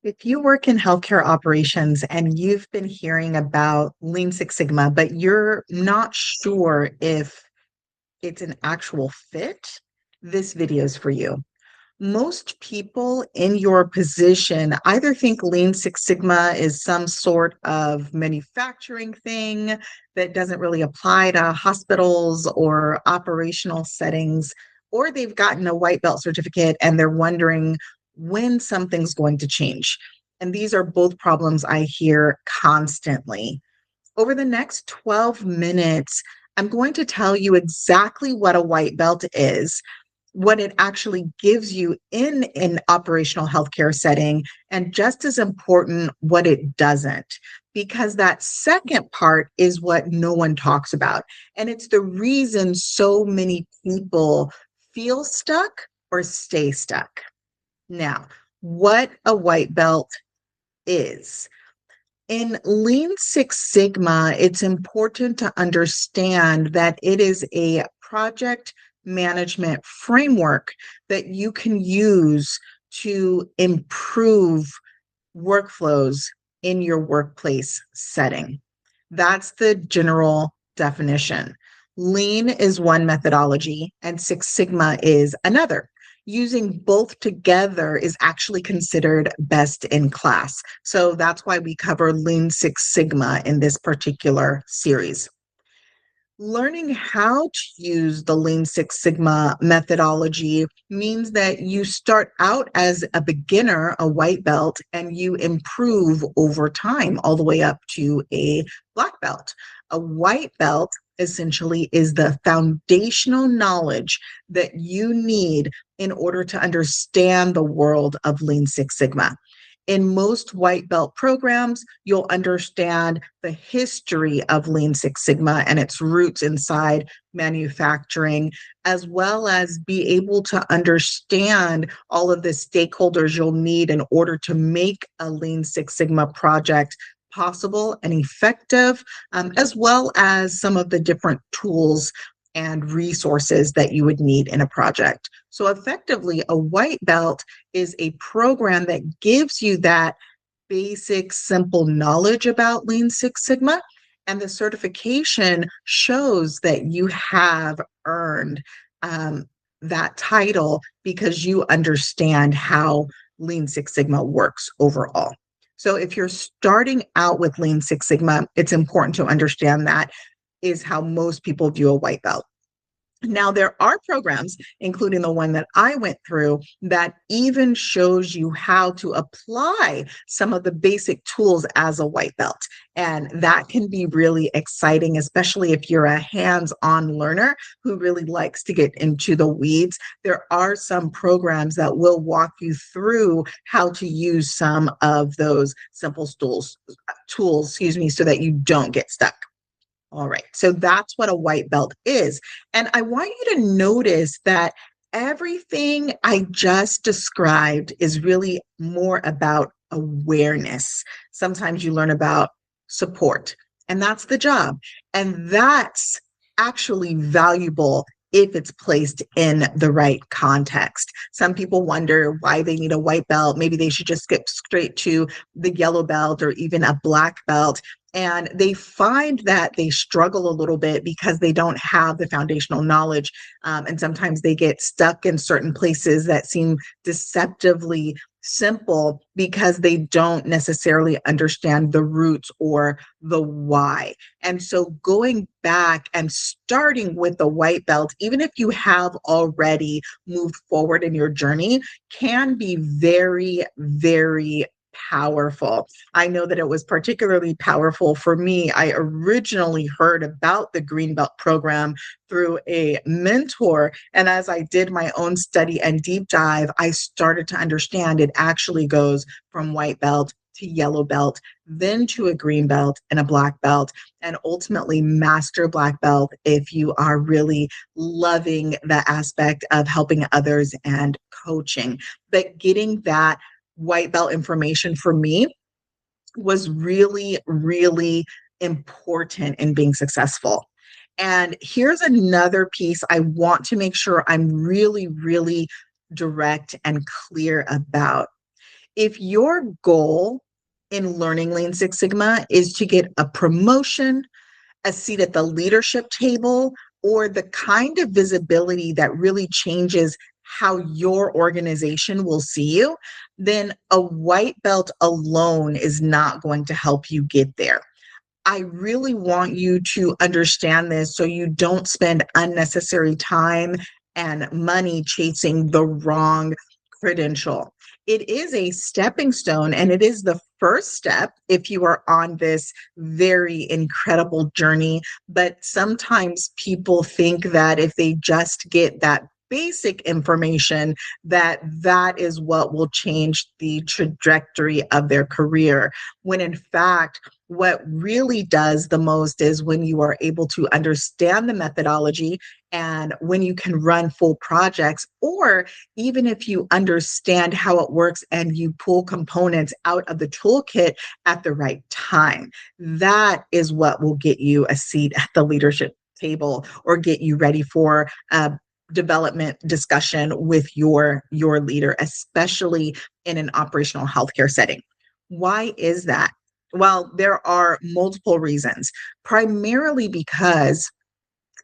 If you work in healthcare operations and you've been hearing about Lean Six Sigma, but you're not sure if it's an actual fit, this video is for you. Most people in your position either think Lean Six Sigma is some sort of manufacturing thing that doesn't really apply to hospitals or operational settings, or they've gotten a white belt certificate and they're wondering when something's going to change. And these are both problems I hear constantly. Over the next 12 minutes, I'm going to tell you exactly what a white belt is, what it actually gives you in an operational healthcare setting, and just as important, what it doesn't. Because that second part is what no one talks about. And it's the reason so many people feel stuck or stay stuck. Now, what a white belt is. In Lean Six Sigma, it's important to understand that it is a project management framework that you can use to improve workflows in your workplace setting. That's the general definition. Lean is one methodology, and Six Sigma is another. Using both together is actually considered best in class. So that's why we cover Lean Six Sigma in this particular series. Learning how to use the Lean Six Sigma methodology means that you start out as a beginner, a white belt, and you improve over time all the way up to a black belt. A white belt essentially is the foundational knowledge that you need in order to understand the world of Lean Six Sigma. In most white belt programs, you'll understand the history of Lean Six Sigma and its roots inside manufacturing, as well as be able to understand all of the stakeholders you'll need in order to make a Lean Six Sigma project possible and effective, as well as some of the different tools and resources that you would need in a project. So effectively, a white belt is a program that gives you that basic, simple knowledge about Lean Six Sigma, and the certification shows that you have earned that title because you understand how Lean Six Sigma works overall. So if you're starting out with Lean Six Sigma, it's important to understand that is how most people view a white belt. Now, there are programs, including the one that I went through, that even shows you how to apply some of the basic tools as a white belt. And that can be really exciting, especially if you're a hands-on learner who really likes to get into the weeds. There are some programs that will walk you through how to use some of those simple tools, so that you don't get stuck. All right, so that's what a white belt is. And I want you to notice that everything I just described is really more about awareness. Sometimes you learn about support, and that's the job. And that's actually valuable if it's placed in the right context. Some people wonder why they need a white belt. Maybe they should just skip straight to the yellow belt or even a black belt. And they find that they struggle a little bit because they don't have the foundational knowledge. And sometimes they get stuck in certain places that seem deceptively simple because they don't necessarily understand the roots or the why. And so going back and starting with the white belt, even if you have already moved forward in your journey, can be very, very powerful. I know that it was particularly powerful for me. I originally heard about the Green Belt program through a mentor. And as I did my own study and deep dive, I started to understand it actually goes from white belt to yellow belt, then to a green belt and a black belt, and ultimately master black belt if you are really loving the aspect of helping others and coaching. But getting that white belt information for me was really, really important in being successful. And here's another piece I want to make sure I'm really, really direct and clear about. If your goal in learning Lean Six Sigma is to get a promotion, a seat at the leadership table, or the kind of visibility that really changes how your organization will see you, then a white belt alone is not going to help you get there. I really want you to understand this so you don't spend unnecessary time and money chasing the wrong credential. It is a stepping stone, and it is the first step if you are on this very incredible journey. But sometimes people think that if they just get that basic information, that that is what will change the trajectory of their career, when in fact what really does the most is when you are able to understand the methodology and when you can run full projects, or even if you understand how it works and you pull components out of the toolkit at the right time. That is what will get you a seat at the leadership table or get you ready for a development discussion with your leader, especially in an operational healthcare setting. Why is that? Well, there are multiple reasons, primarily because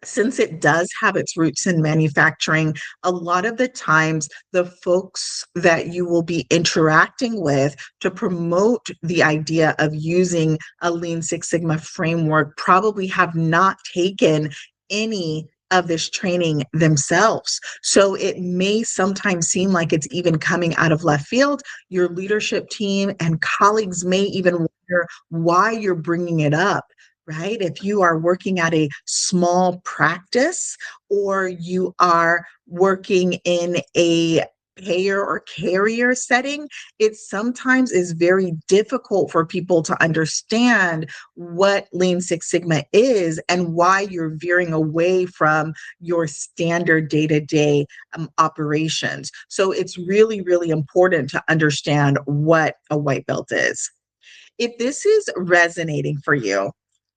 since it does have its roots in manufacturing, a lot of the times the folks that you will be interacting with to promote the idea of using a Lean Six Sigma framework probably have not taken any of this training themselves. So it may sometimes seem like it's even coming out of left field. Your leadership team and colleagues may even wonder why you're bringing it up, right? If you are working at a small practice or you are working in a payer or carrier setting, it sometimes is very difficult for people to understand what Lean Six Sigma is and why you're veering away from your standard day-to-day operations. So it's really, really important to understand what a white belt is. If this is resonating for you,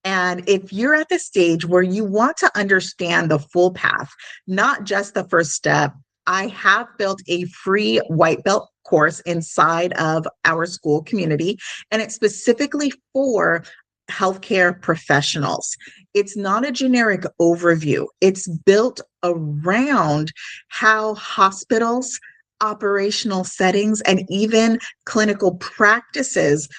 and if you're at the stage where you want to understand the full path, not just the first step, I have built a free white belt course inside of our Skool community, and it's specifically for healthcare professionals. It's not a generic overview. It's built around how hospitals, operational settings, and even clinical practices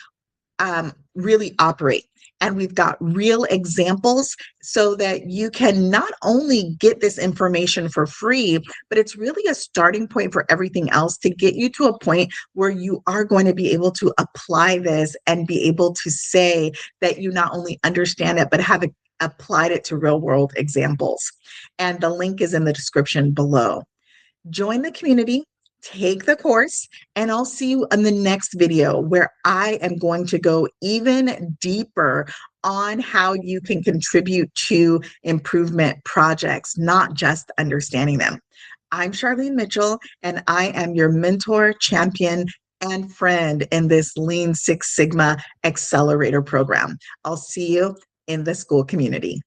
really operate. And we've got real examples so that you can not only get this information for free, but it's really a starting point for everything else to get you to a point where you are going to be able to apply this and be able to say that you not only understand it, but have applied it to real world examples. And the link is in the description below. Join the community, take the course, and I'll see you in the next video where I am going to go even deeper on how you can contribute to improvement projects, not just understanding them. I'm Charlene Mitchell, and I am your mentor, champion, and friend in this Lean Six Sigma Accelerator program. I'll see you in the Skool community.